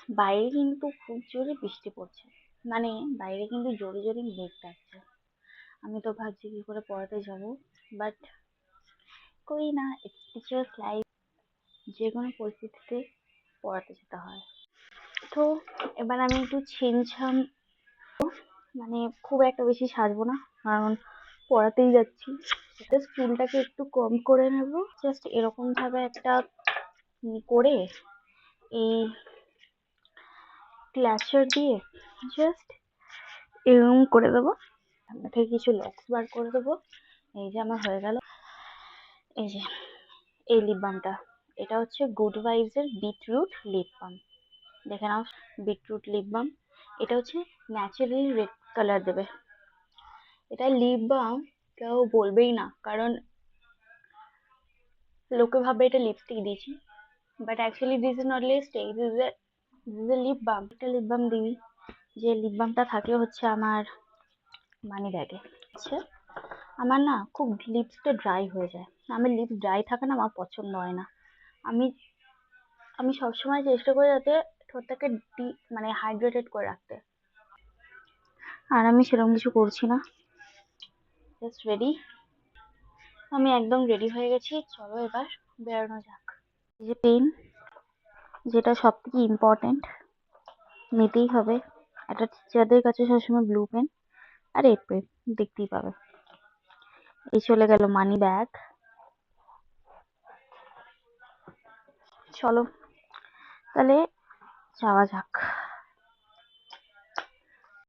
বাইরে কিন্তু খুব জোরে বৃষ্টি পড়ছে, মানে বাইরে কিন্তু জোরে জোরে মেঘ ডাকছে। আমি তো ভাবছি কি করে পড়াতে যাব, বাট কই না, ইটস টিচার্স লাইফ, যে কোনো পরিস্থিতিতে পড়াতে যেতে হয়। তো এবার আমি একটু ছিমছাম, মানে খুব একটা বেশি সাজবো না, কারণ পড়াতেই যাচ্ছি। জাস্ট চুলটাকে একটু কম করে নেব, জাস্ট এরকম ভাবে একটা করে এই ক্লাচার দিয়ে জাস্ট এরকম করে দেবো, সামনে থেকে কিছু লক্স বার করে দেবো। এই যে আমার হয়ে গেল। এই যে এই লিপ বামটা, এটা হচ্ছে গুড ভাইবস এর বিটরুট লিপ বাম। দেখে নাও, বিটরুট লিপ বাম। এটা হচ্ছে ন্যাচারালি রেড কালার দেবে। এটা লিপ বাম কেউ বলবেই না, কারণ লোকে ভাবে এটা লিপস্টিক দিয়েছি, but actually this is not lipstick, this is a lip balm. একটা লিপ বাম দিই, যে লিপ বামটা থাকে হচ্ছে আমার মানি ব্যাগে। আচ্ছা, আমার না খুব লিপসটা ড্রাই হয়ে যায়, আমার লিপস ড্রাই থাকে না, আমার পছন্দ হয় না। আমি আমি সবসময় চেষ্টা করি যাতে ঠোঁটটাকে মানে হাইড্রেটেড করে রাখতে, আর আমি সেরকম কিছু করছি না। জাস্ট রেডি, আমি একদম রেডি হয়ে গেছি, চলো এবার বেরোনো যাক। এই যে পেন, যেটা সব থেকে ইম্পর্টেন্ট, নিতেই হবে। একটা টিচারদের কাছে সবসময় ব্লু পেন আর রেড পেন দেখতেই পাবে। এই চলে গেল মানি ব্যাগ। চলো তাহলে যাওয়া যাক।